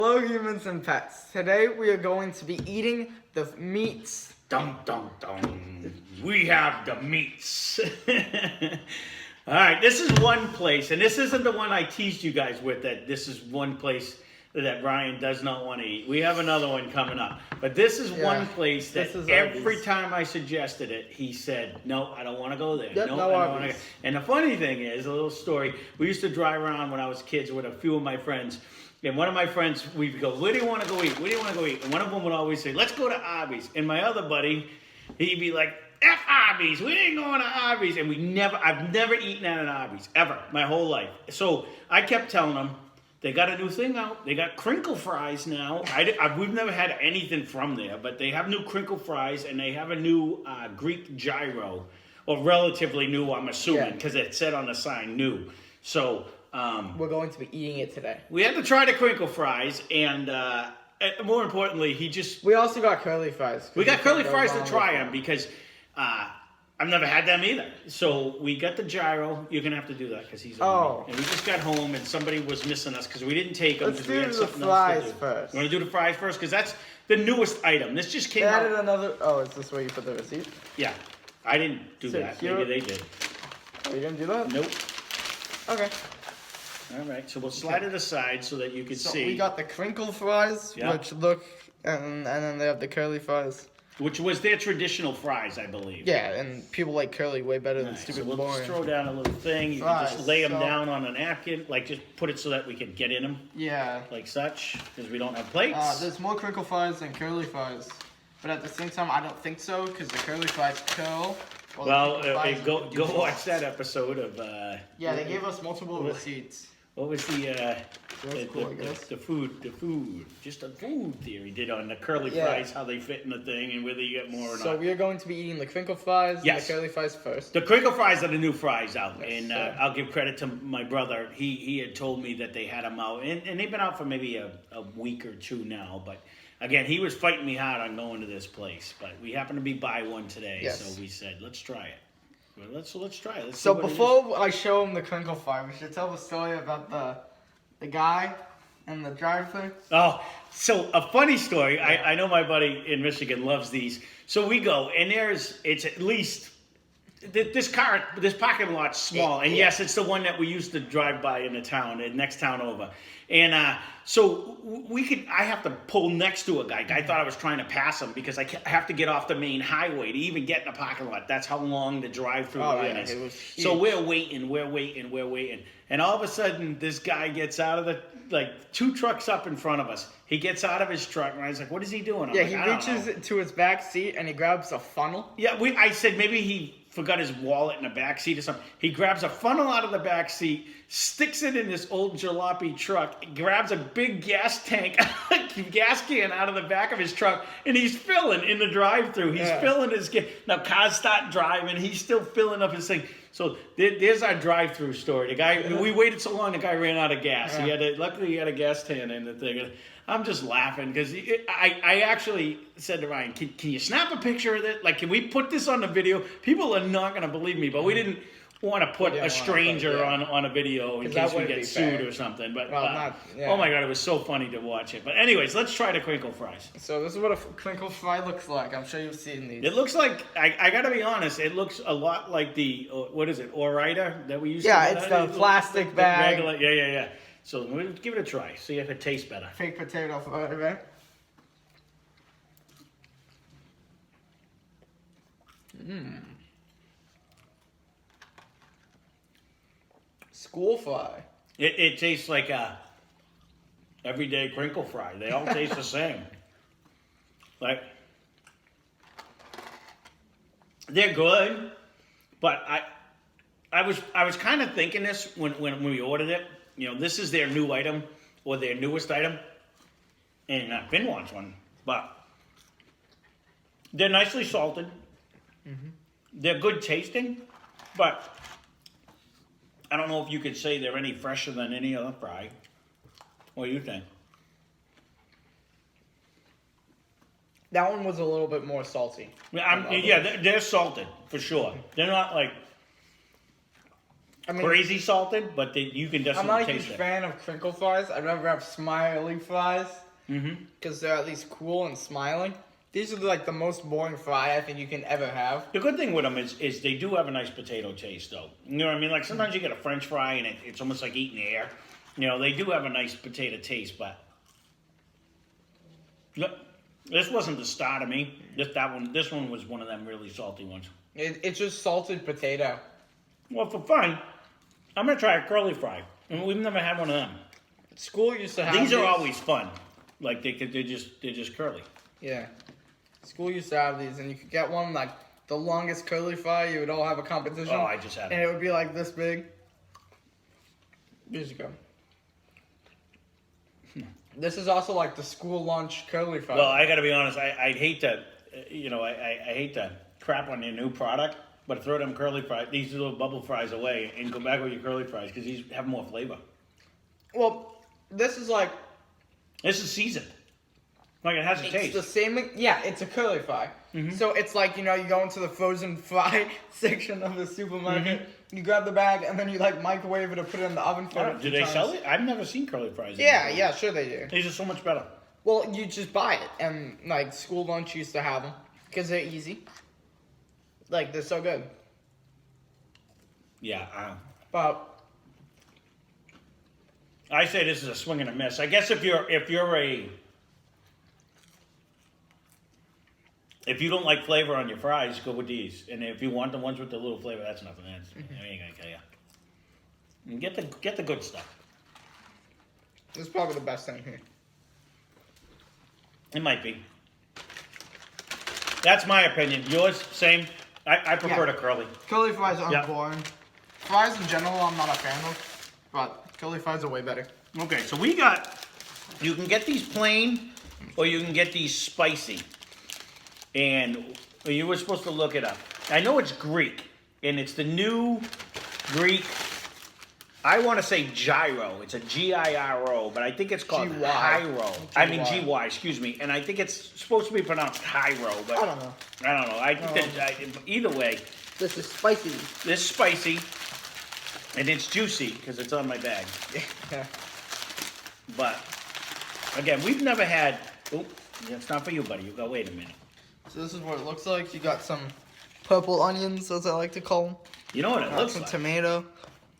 Hello humans and pets. Today we are going to be eating the meats. Dum dum dum. We have the meats. Alright, this is one place, and this isn't the one I teased you guys with, that this is one place that Ryan does not want to eat. We have another one coming up. But this is one place that every time I suggested it, he said, no, I don't want to go there. Yep, no, no I don't want to go. And the funny thing is, a little story, we used to drive around when I was kids with a few of my friends. And one of my friends, we'd go, where do you want to go eat? Where do you want to go eat? And one of them would always say, let's go to Arby's. And my other buddy, he'd be like, F Arby's, we ain't going to Arby's. And I've never eaten at an Arby's, ever, my whole life. So I kept telling them, they got a new thing out. They got Crinkle fries now. We've never had anything from there, but they have new Crinkle fries, and they have a new Greek Gyro, or relatively new, I'm assuming, because it said on the sign new. So we're going to be eating it today. we had to try the Crinkle fries, and more importantly, we also got curly fries. We got curly fries to try them because I've never had them either. So we got the Gyro. You're going to have to do that because he's on. And we just got home and somebody was missing us because we didn't take them. Let's do the fries first. You want to do the fries first? Because that's the newest item. This just came out. They out. added another. Oh, is this where you put the receipt? Yeah. I didn't do that. Maybe they did. Oh, you didn't do that? Nope. Okay. All right. So we'll slide it aside so that you can see. We got the Crinkle fries, which look, and then they have the curly fries. Which was their traditional fries, I believe. Yeah, and people like curly way better than stupid so boring. Let's throw down a little thing. You can just lay them down on a napkin, like just put it so that we can get in them. Yeah. Like such, because we don't have plates. There's more Crinkle fries than curly fries. But at the same time, I don't think so, because the curly fries curl. Well, go watch that episode of... yeah, they gave us multiple receipts. What was the food, just the food theory did on the curly fries, how they fit in the thing, and whether you get more or not. So we are going to be eating the Crinkle fries and the curly fries first. The Crinkle fries are the new fries out, and I'll give credit to my brother. He had told me that they had them out, and they've been out for maybe a week or two now, but again, he was fighting me hard on going to this place, but we happened to be by one today, so we said, let's try it. Let's try it. So before I show him the Crinkle fry, we should tell the story about the guy and the drive-thru. Oh, so a funny story. I know my buddy in Michigan loves these. So we go, and it's at least this parking lot's small, and yes, it's the one that we used to drive by in the next town over. And so I have to pull next to a guy. Guy thought I was trying to pass him because I have to get off the main highway to even get in the parking lot. That's how long the drive-through line is. It was huge. So we're waiting. And all of a sudden, this guy gets out of two trucks up in front of us. He gets out of his truck, and I was like, what is he doing? He reaches to his back seat, and he grabs a funnel. Yeah, I said maybe he forgot his wallet in the back seat or something. He grabs a funnel out of the back seat, sticks it in this old jalopy truck, grabs a big gas tank, gas can out of the back of his truck, and he's filling in the drive-thru. He's filling his gas. Now cars start driving, he's still filling up his thing. So there's our drive-through story. The guy, we waited so long, the guy ran out of gas. Luckily he had a gas tan in the thing. And I'm just laughing because I actually said to Ryan, can you snap a picture of it? Like, can we put this on the video? People are not going to believe me, but we didn't want to put a stranger on a video in case we get sued or something. But oh my God, it was so funny to watch it. But anyways, let's try the Crinkle fries. So this is what a Crinkle fry looks like. I'm sure you've seen these. It looks like, I got to be honest, it looks a lot like the, what is it, Orida that we used to it's the plastic bag. Regular, yeah. So we'll give it a try, see if it tastes better. Fake potato fry, School fry. It tastes like a everyday Crinkle fry. They all taste the same. Like, they're good, but I was kind of thinking this when we ordered it. You know, this is their new item or their newest item, and Finn wants one, but they're nicely salted. They're good tasting, but I don't know if you could say they're any fresher than any other fry. What do you think? That one was a little bit more salty. Yeah, they're salted for sure. They're not like I mean, crazy salted, but you can I'm definitely not a taste huge it. fan of crinkle fries. I'd rather have smiley fries Mm-hmm. because they're at least cool and smiling. These are like the most boring fry I think you can ever have. The good thing with them is they do have a nice potato taste, though. You know what I mean? Like sometimes you get a French fry and it's almost like eating air. You know, they do have a nice potato taste, but look, this wasn't the start of me. This one was one of them really salty ones. It's just salted potato. Well, for fun, I'm gonna try a curly fry. And we've never had one of them. School used to have These are always fun. Like they're just curly. Yeah. School used to have these, and you could get one like the longest curly fry. You would all have a competition. Oh, I just had and it. it would be like this big. Here you go. This is also like the school lunch curly fry. Well, I gotta be honest. I'd hate to, I hate to crap on your new product, but throw them curly fries, these little bubble fries away, and go back with your curly fries because these have more flavor. Well, this is like This is seasoned. Like it has a it's taste. the same. Yeah, it's a curly fry. Mhm. So it's like you go into the frozen fry section of the supermarket. You grab the bag and then you like microwave it or put it in the oven for. Do they sell it? I've never seen curly fries. Yeah, sure they do. These are so much better. Well, you just buy it, and like school lunch used to have them because they're easy. Like they're so good. Yeah. But I say this is a swing and a miss. I guess if you don't like flavor on your fries, go with these. And if you want the ones with the little flavor, that's nothing. I ain't gonna tell you. And get the good stuff. this is probably the best thing here. It might be. That's my opinion. Yours, same. I prefer the curly. Curly fries aren't Yeah. boring. Fries in general, I'm not a fan of, but curly fries are way better. Okay, so you can get these plain, or you can get these spicy. And you were supposed to look it up. I know it's Greek, and it's the new Greek. I want to say Gyro. It's a Giro, but I think it's called GY. Hyro. I mean GY. GY, excuse me. And I think it's supposed to be pronounced Hyro, but I don't know. I don't know. I think that either way, This is spicy. this is spicy, and it's juicy because it's on my bag. Yeah. But again, we've never had. Oh, that's not for you, buddy. You go. Wait a minute. So this is what it looks like. You got some purple onions, as I like to call them. You know what it looks Some like? tomato.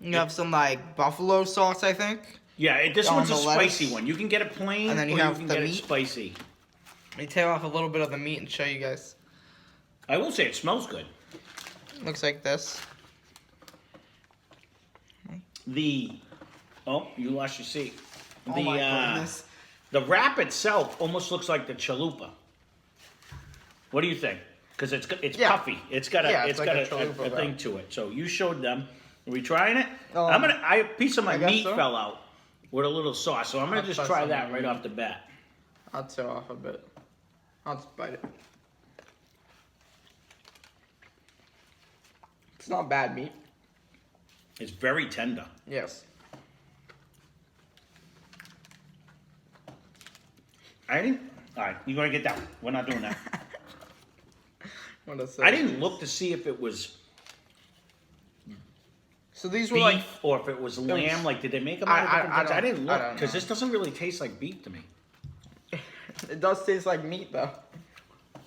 You have some like buffalo sauce, I think. Yeah, this on one's a the lettuce. spicy one. You can get it plain, And then you or have you can the get it meat. spicy. Let me tear off a little bit of the meat and show you guys. I will say it smells good. Looks like this. Oh, you lost your seat. Oh my goodness. The wrap itself almost looks like the chalupa. What do you think? Because it's Yeah. puffy. It's got a Yeah, it's it's got like a a chalupa thing wrap. to it. So you showed them. Are we trying it? Um, A piece of my I guess meat so. fell out with a little sauce, so I'm gonna I'll just try try some that of right the off the bat. I'll tear off a bit. I'll just bite it. It's not bad meat. It's very tender. Yes. I didn't. All right, you're gonna get that one. We're not doing that. What is I this? didn't look to see if it was So these were beef like, or if it was lamb. Like, did they make them I- out of different I things? I don't- didn't I look don't because know. this doesn't really taste like beef to me. it does taste like meat though.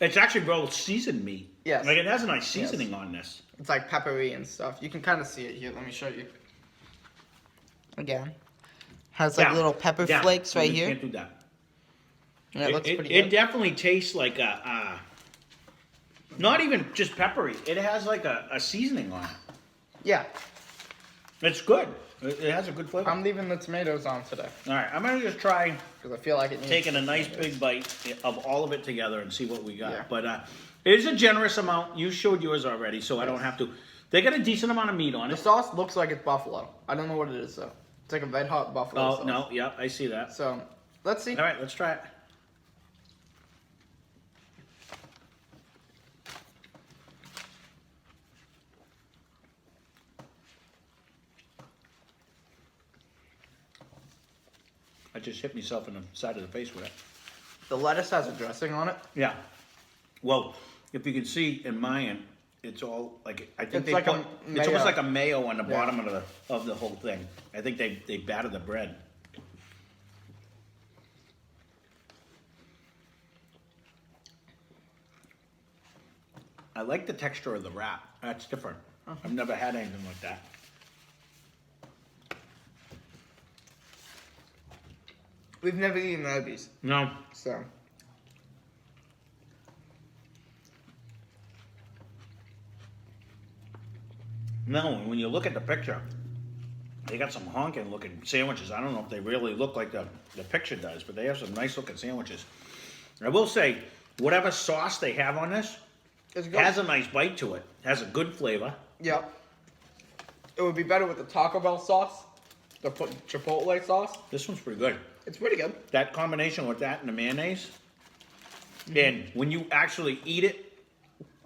It's actually well seasoned meat. Yes. Like it has a nice seasoning on this. It's like peppery and stuff. You can kind of see it here. Let me show you. Again. Has like Down, little pepper down. flakes right You here. Can't do that. And it looks pretty It good. definitely tastes like a, not even just peppery. It has like a seasoning on it. Yeah. It's good. It has a good flavor. I'm leaving the tomatoes on today All right, I'm gonna just try because I feel like it needs taking a nice big bite of all of it together and see what we got. Yeah. But it is a generous amount. You showed yours already, so I don't have to. They got a decent amount of meat on The it. sauce looks like it's buffalo. I don't know what it is though. It's like a red hot buffalo Oh sauce. no, yeah, I see that. So let's see. All right, let's try it. I just hit myself in the side of the face with it. The lettuce has a dressing on it. Yeah. Well, if you can see in my end, it's all like I think It's like a it's almost mayo. like a mayo on the Yeah. bottom of the whole thing. I think they batter the bread. I like the texture of the wrap. That's different. I've never had anything like that. We've never eaten Arby's, No. so. No, and when you look at the picture, they got some honking looking sandwiches. I don't know if they really look like the picture does, but they have some nice looking sandwiches. I will say, whatever sauce they have on this It's good. has a nice bite to it. Has a good flavor. Yep. It would be better with the Taco Bell sauce, the Chipotle sauce. This one's pretty good. It's pretty good. That combination with that and the mayonnaise, and when you actually eat it,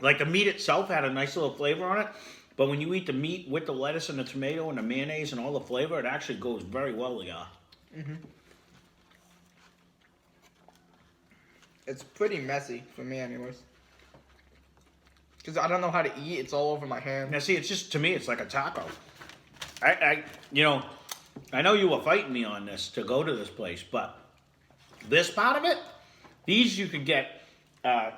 like the meat itself had a nice little flavor on it, but when you eat the meat with the lettuce and the tomato and the mayonnaise and all the flavor, it actually goes very well together. It's pretty messy for me, anyways. Because I don't know how to eat. It's all over my hand. Now, see, it's just, to me, it's like a taco. I know you were fighting me on this to go to this place, but this part of it, these you could get,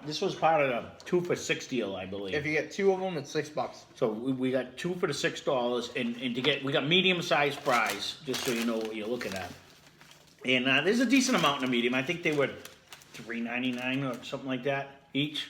this was part of the 2 for $6 deal, I believe. If you get 2 of them, it's $6. So we got 2 for the $6, and we got medium-sized fries, just so you know what you're looking at. And there's a decent amount in the medium. I think they were $3.99 or something like that each.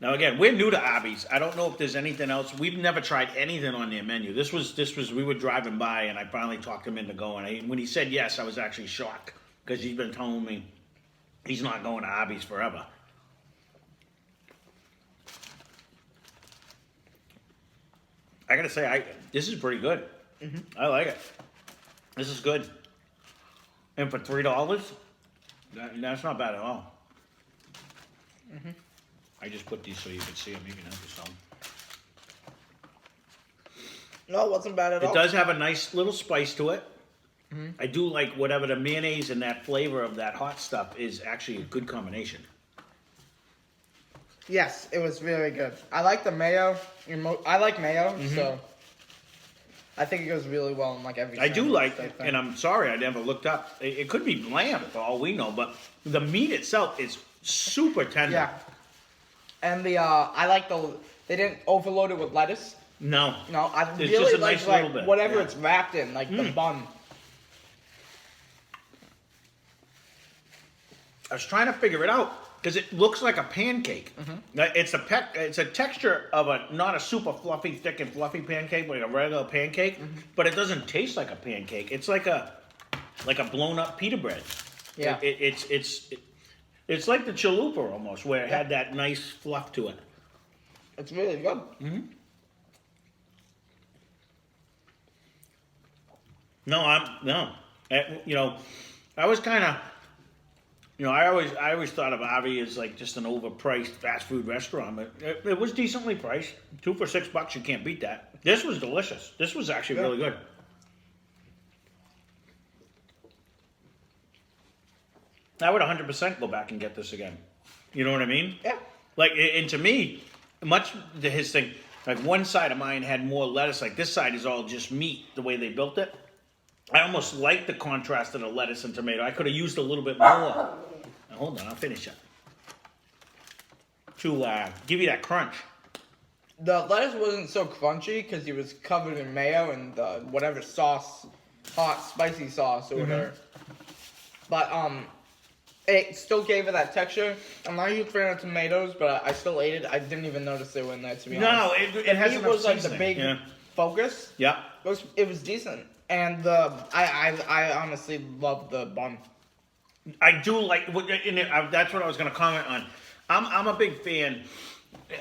Now again, we're new to Arby's. I don't know if there's anything else. We've never tried anything on their menu. This was we were driving by and I finally talked him into going. When he said yes, I was actually shocked because he's been telling me he's not going to Arby's forever. I gotta say, this is pretty good. I like it. This is good. And for $3, that's not bad at all. I just put these so you can see them. You can have yourself. No, it wasn't bad at all. It does have a nice little spice to it. I do like whatever the mayonnaise and that flavor of that hot stuff is actually a good combination. Yes, it was very good. I like the mayo. I like mayo, so I think it goes really well in like every. I do sandwich like, type thing. and I'm sorry I never looked up. It could be lamb for all we know, but the meat itself is super tender. Yeah. And I like they didn't overload it with lettuce. No. No, I It's really just a like nice little bit, whatever yeah. it's wrapped in, like the bun. I was trying to figure it out because it looks like a pancake. It's a texture of not a super fluffy, thick and fluffy pancake, like a regular pancake, but it doesn't taste like a pancake. It's like a blown up pita bread. Yeah. It's like the chalupa almost, where it had that nice fluff to it. It's really good. No, I was kind of, I always thought of Arby as like just an overpriced fast food restaurant, but it was decently priced. 2 for $6, you can't beat that. This was delicious. This was actually really good. I would 100% go back and get this again. You know what I mean? Yeah. Like, and to me, much to his thing, like one side of mine had more lettuce. Like this side is all just meat, the way they built it. I almost like the contrast of the lettuce and tomato. I could have used a little bit more. Now, hold on, I'll finish it. To give you that crunch. The lettuce wasn't so crunchy because it was covered in mayo and whatever sauce, hot spicy sauce or whatever. But it still gave it that texture. I'm not a huge fan of tomatoes, but I still ate it. I didn't even notice they were in there, to be honest. No, it has meat enough was like the seasoning. big focus. Yeah. It was decent, and I honestly love the bun. I do like, that's what I was going to comment on. I'm a big fan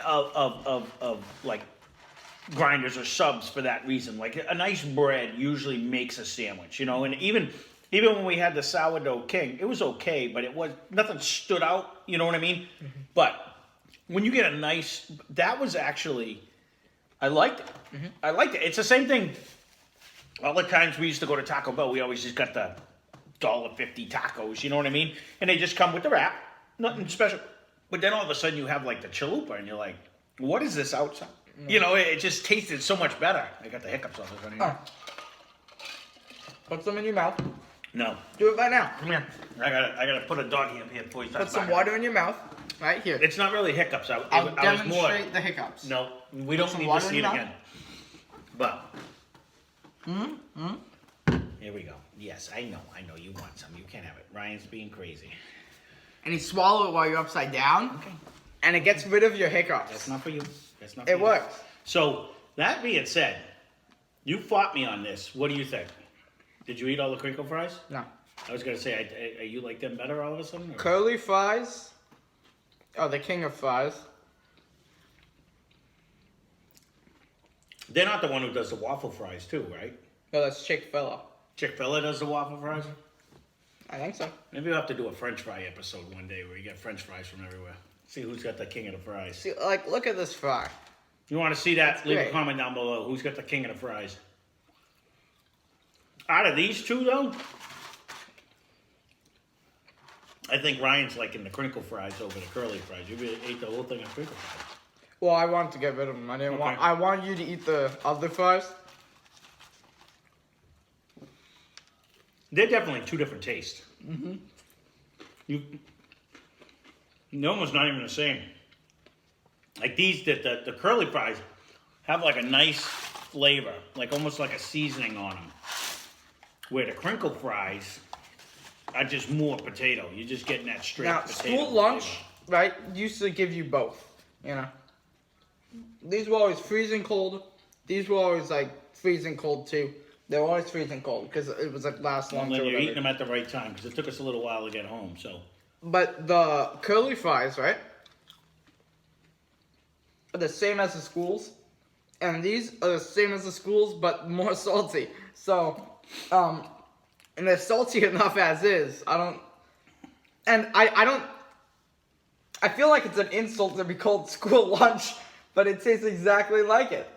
of like grinders or subs for that reason. Like a nice bread usually makes a sandwich, and even when we had the sourdough king, it was okay, but nothing stood out, you know what I mean? But when you get a nice, that was actually, I liked it. I liked it. It's the same thing All the times we used to go to Taco Bell, we always just got the $1.50 tacos, you know what I mean? And they just come with the wrap, nothing special. But then all of a sudden you have like the chalupa and you're like, what is this outside? You know, it just tasted so much better. I got the hiccups on this one here. Put some in your mouth. No. Do it right now. Come here. I gotta put a doggy up here before you start. Put some water in your mouth. Right here. It's not really hiccups. I'll I was more. demonstrate the hiccups. No, we don't need to see it again. But. Here we go. Yes, I know. You want some. You can't have it. Ryan's being crazy. And you swallow it while you're upside down. Okay. And it gets rid of your hiccups. That's not for you. That's not for you. you. It works. So, that being said, you fought me on this. What do you think? Did you eat all the crinkle fries? No. I was going to say, are you like them better all of a sudden? Or? Curly fries are the king of fries. They're not the one who does the waffle fries too, right? No, that's Chick-fil-A. Chick-fil-A does the waffle fries? I think so. Maybe we'll have to do a French fry episode one day where you get French fries from everywhere. See who's got the king of the fries. See, like, look at this fry. You want to see that? That's Leave a great. comment down below. Who's got the king of the fries? Out of these two, though, I think Ryan's liking the crinkle fries over the curly fries. You really ate the whole thing of crinkle fries. Well, I wanted to get rid of them. I want you to eat the other fries. They're definitely two different tastes. They're almost not even the same. Like these, the curly fries have like a nice flavor, like almost like a seasoning on them. Where the crinkle fries are just more potato. You're just getting that straight Now, potato school lunch, flavor. right, used to give you both, you know. These were always freezing cold. These were always like freezing cold too. They were always freezing cold because it was like last lunch. Well, then or you're whatever. eating them at the right time because it took us a little while to get home. So, But the curly fries, right, are the same as the schools, and these are the same as the schools but more salty. So, and they're salty enough as is. I don't. I feel like it's an insult to be called school lunch, but it tastes exactly like it.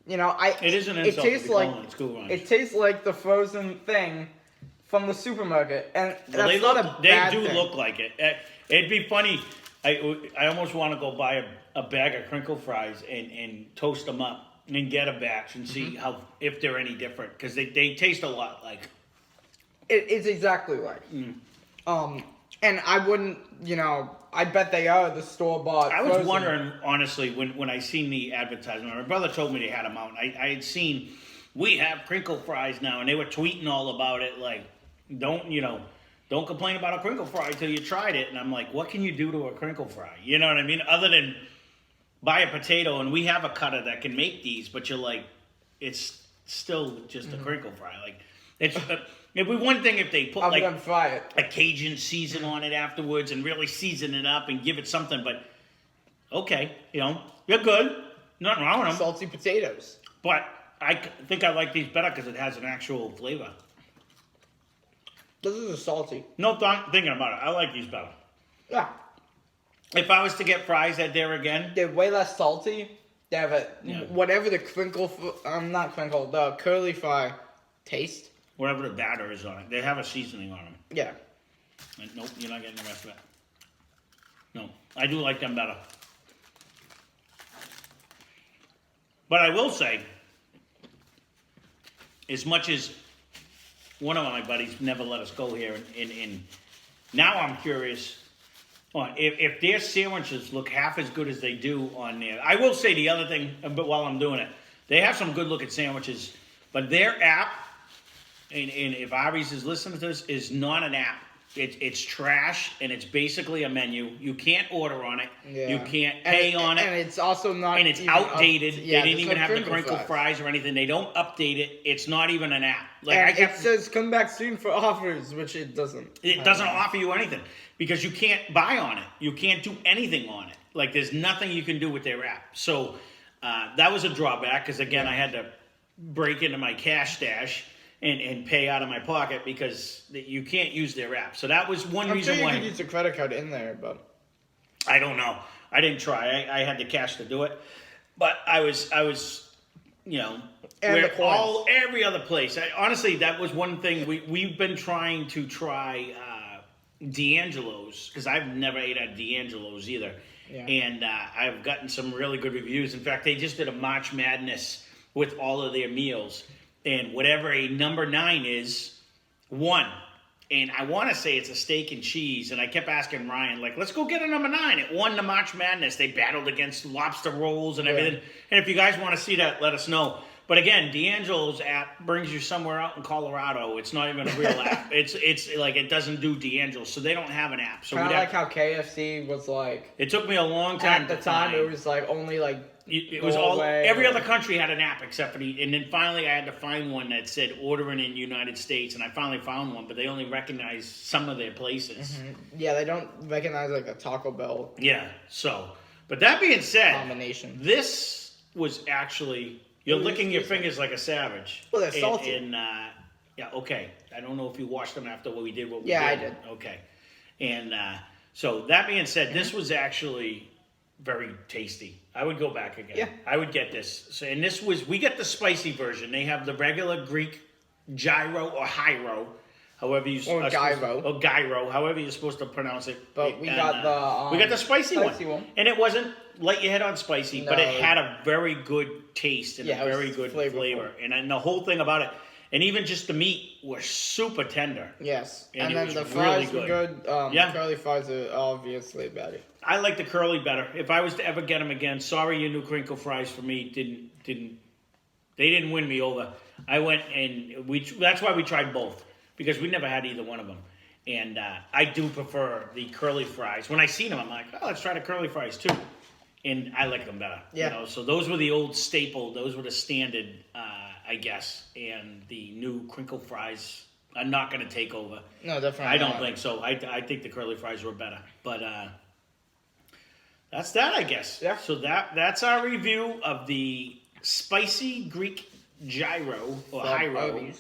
You know, it is an insult to be calling it school lunch. It tastes like the frozen thing from the supermarket, and well, that's not a bad they do thing. look like it. It'd be funny. I almost want to go buy a bag of crinkle fries and toast them up and get a batch and see how if they're any different because they taste a lot like. It's exactly like. And I wouldn't, you know, I bet they are the store-bought. I was frozen. wondering, honestly, when I seen the advertisement, my brother told me they had them out. I had seen, we have crinkle fries now, and they were tweeting all about it, like, don't complain about a crinkle fry till you tried it. And I'm like, what can you do to a crinkle fry? You know what I mean? Other than buy a potato, and we have a cutter that can make these, but you're like, it's still just a crinkle fry. Like, it's... It'd be one thing if they put I'm like gonna fry it. a Cajun season on it afterwards and really season it up and give it something. But okay, you know, you're good. Nothing wrong with them. Salty potatoes. But I think I like these better because it has an actual flavor. This is a salty. No thinking about it. I like these better. Yeah. If I was to get fries at there again, They're way less salty. They have whatever the the curly fry taste. whatever the batter is on it, they have a seasoning on them. Yeah. And nope, you're not getting the rest of it. No, I do like them better. But I will say, as much as one of my buddies never let us go here, and now I'm curious on if their sandwiches look half as good as they do on there. I will say the other thing, but while I'm doing it, they have some good looking sandwiches, but their app, and if Arby's is listening to this, is not an app. It's trash, and it's basically a menu. You can't order on it. Yeah. You can't pay on it. And it's also not. And it's even outdated. They didn't there's even no have the crinkle fries or anything. They don't update it. It's not even an app. Like And it says come back soon for offers, which it doesn't. it doesn't offer you anything because you can't buy on it. You can't do anything on it. Like there's nothing you can do with their app. So that was a drawback because again I had to break into my cash stash and pay out of my pocket because you can't use their app. So that was one reason I'm sure why. you could use a credit card in there, but I don't know. I didn't try. I had the cash to do it, but I was, you know, And where the coins. every other place. Honestly, that was one thing we've been trying to try D'Angelo's, because I've never ate at D'Angelo's either. Yeah. And I've gotten some really good reviews. In fact, they just did a March Madness with all of their meals. And whatever a number 9 is, won. And I want to say it's a steak and cheese. And I kept asking Ryan, like, let's go get a number 9. It won the March Madness. They battled against lobster rolls and everything. Yeah. And if you guys want to see that, let us know. But again, D'Angelo's app brings you somewhere out in Colorado. It's not even a real app. It's like it doesn't do D'Angelo's, so they don't have an app. So kind of like how KFC was like. It took me a long time. At the time, it was like only like. It was all every other country had an app except for and then finally I had to find one that said ordering in United States, and I finally found one, but they only recognize some of their places. Mm-hmm. Yeah, they don't recognize like a Taco Bell. Yeah. So, but that being said, combination. This was actually. You're licking your fingers like a savage. Well, they're salty. Yeah, okay. I don't know if you watched them after what we did. Yeah, I did. Okay. And so that being said, this was actually very tasty. I would go back again. Yeah. I would get this. So, and this was, we get the spicy version. They have the regular Greek gyro or gyro, however you or gyro. Or gyro, however you're supposed to pronounce it. But we got the spicy one. And it wasn't light your head on spicy, but it had a very good taste and a very good flavor. And the whole thing about it, and even just the meat was super tender. Yes. And then the fries were good. Curly fries are obviously better. I like the curly better. If I was to ever get them again, sorry, your new crinkle fries for me they didn't win me over. I went and that's why we tried both, because we never had either one of them. And I do prefer the curly fries. When I see them, I'm like, oh, let's try the curly fries too. And I like them better. Yeah. You know, so those were the old staple. Those were the standard, I guess. And the new crinkle fries are not going to take over. No, definitely I don't not. think so. I think the curly fries were better. But that's that, I guess. Yeah. So that's our review of the spicy Greek gyro or gyro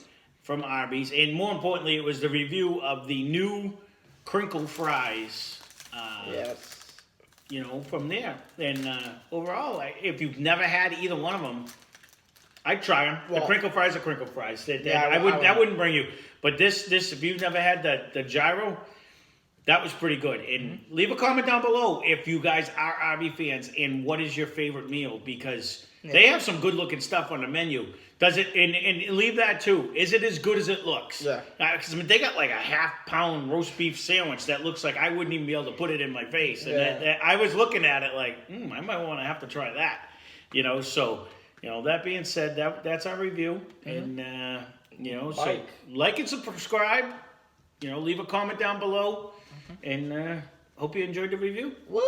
from Arby's. And more importantly, it was the review of the new crinkle fries. Yes. You know, from there. And overall, if you've never had either one of them, I'd try them. Well, the crinkle fries are crinkle fries. Yeah, that wouldn't bring you. But this, if you've never had the gyro, that was pretty good. And leave a comment down below if you guys are Arby fans and what is your favorite meal, because they have some good looking stuff on the menu. Does it, and leave that too. Is it as good as it looks? Yeah. Because they got like a half-pound roast beef sandwich that looks like I wouldn't even be able to put it in my face. And I was looking at it like, I might want to have to try that. You know, so, that being said, that's our review. And, so like and subscribe. Leave a comment down below. And hope you enjoyed the review. Woo!